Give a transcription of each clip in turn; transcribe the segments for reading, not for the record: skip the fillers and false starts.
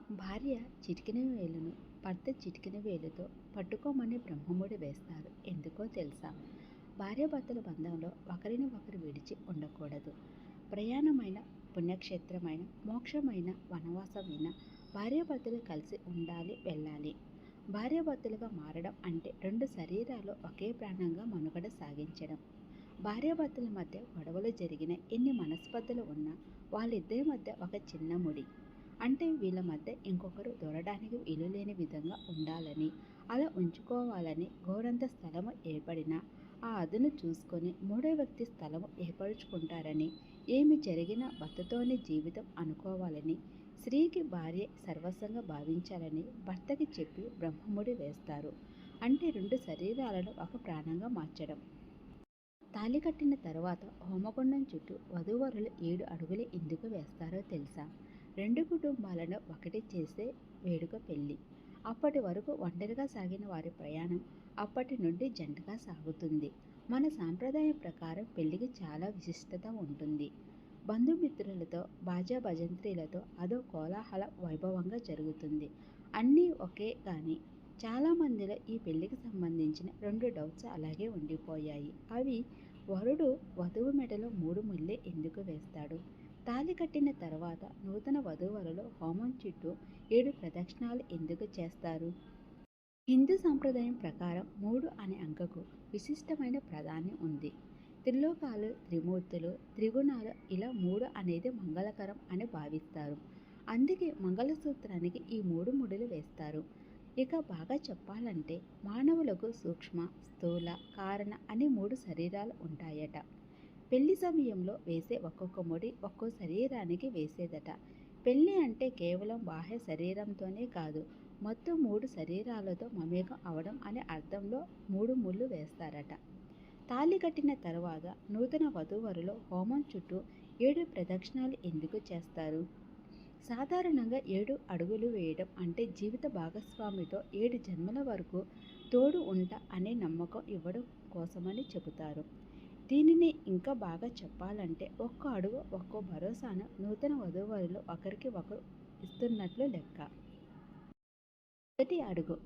భార్య చిటికెన వేలును భర్త చిటికెన వేలుతో పట్టుకోమని బ్రహ్మముడి వేస్తారు. ఎందుకో తెలుసా? భార్యాభర్తల బంధంలో ఒకరిని ఒకరు విడిచి ఉండకూడదు. ప్రయాణమైన, పుణ్యక్షేత్రమైన, మోక్షమైన, వనవాసమైన భార్యాభర్తలు కలిసి ఉండాలి, వెళ్ళాలి. భార్యాభర్తలుగా మారడం అంటే రెండు శరీరాలు ఒకే ప్రాణంగా మనుగడ సాగించడం. భార్యాభర్తల మధ్య గొడవలు జరిగిన, ఎన్ని మనస్పర్ధలు ఉన్నా వాళ్ళిద్దరి మధ్య ఒక చిన్న ముడి అంటే వీళ్ళ మధ్య ఇంకొకరు దూరడానికి వీలులేని విధంగా ఉండాలని, అలా ఉంచుకోవాలని గోరంత స్థలము ఏర్పడినా ఆ అదును చూసుకొని మూడో వ్యక్తి స్థలము ఏర్పరుచుకుంటారని, ఏమి జరిగినా భర్తతోనే జీవితం అనుకోవాలని, స్త్రీకి భార్య సర్వస్వంగా భావించాలని భర్తకి చెప్పి బ్రహ్మముడి వేస్తారు. అంటే రెండు శరీరాలను ఒక ప్రాణంగా మార్చడం. తాళి కట్టిన తర్వాత హోమగుండం చుట్టూ వధూవరులు 7 అడుగులు ఎందుకు వేస్తారో తెలుసా? రెండు కుటుంబాలను ఒకటి చేసే వేడుక పెళ్లి. అప్పటి వరకు ఒంటరిగా సాగిన వారి ప్రయాణం అప్పటి నుండి జంటగా సాగుతుంది. మన సాంప్రదాయం ప్రకారం పెళ్లికి చాలా విశిష్టత ఉంటుంది. బంధుమిత్రులతో, బాజా భజంత్రీలతో అదో కోలాహల వైభవంగా జరుగుతుంది. అన్నీ ఒకే కానీ చాలామందిలో ఈ పెళ్లికి సంబంధించిన 2 డౌట్స్ అలాగే ఉండిపోయాయి. అవి: వరుడు వధువు మెడలో 3 ముళ్ళే ఎందుకు వేస్తాడు? తాళి కట్టిన తర్వాత నూతన వధూవరులు హోమం చుట్టూ 7 ప్రదక్షిణాలు ఎందుకు చేస్తారు? హిందూ సాంప్రదాయం ప్రకారం 3 అనే అంకెకు విశిష్టమైన ప్రాధాన్యం ఉంది. త్రిలోకాలు, త్రిమూర్తులు, త్రిగుణాలు ఇలా 3 అనేది మంగళకరం అని భావిస్తారు. అందుకే మంగళసూత్రానికి ఈ 3 ముడులు వేస్తారు. ఇక బాగా చెప్పాలంటే మానవులకు సూక్ష్మ, స్థూల, కారణ అని 3 శరీరాలు ఉంటాయట. పెళ్లి సమయంలో వేసే ఒక్కొక్క ముడి ఒక్కో శరీరానికి వేసేదట. పెళ్లి అంటే కేవలం బాహ్య శరీరంతోనే కాదు, మొత్తం 3 శరీరాలతో మమేకం అవడం అనే అర్థంలో 3 ముళ్ళు వేస్తారట. తాళి కట్టిన తర్వాత నూతన వధూవరులు హోమం చుట్టూ 7 ప్రదక్షిణాలు ఎందుకు చేస్తారు? సాధారణంగా 7 అడుగులు వేయడం అంటే జీవిత భాగస్వామితో 7 జన్మల వరకు తోడు ఉంటా అనే నమ్మకం ఇవ్వడం కోసమని చెబుతారు. దీనిని ఇంకా బాగా చెప్పాలంటే ఒక్కో అడుగు ఒక్కో భరోసాను నూతన వధూవరులు ఒకరికి ఒకరు ఇస్తున్నట్లు లెక్క. మొదటి అడుగు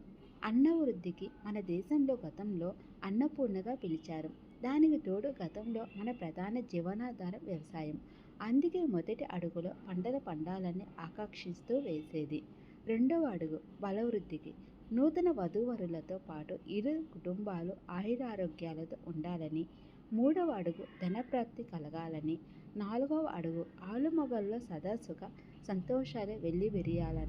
అన్న వృద్ధికి మన దేశంలో గతంలో అన్నపూర్ణగా పిలిచారు. దానికి తోడు గతంలో మన ప్రధాన జీవనాధారం వ్యవసాయం. అందుకే మొదటి అడుగులో పంటలు పండాలని ఆకాంక్షిస్తూ వేసేది. రెండవ అడుగు బలవృద్ధికి. నూతన వధూవరులతో పాటు ఇరు కుటుంబాలు ఆయురారోగ్యాలతో ఉండాలని. మూడవ అడుగు ధనప్రాప్తి కలగాలని. నాలుగవ అడుగు ఆలుమగల్లో సదా సుఖ సంతోషాలు వెల్లివిరియాలని.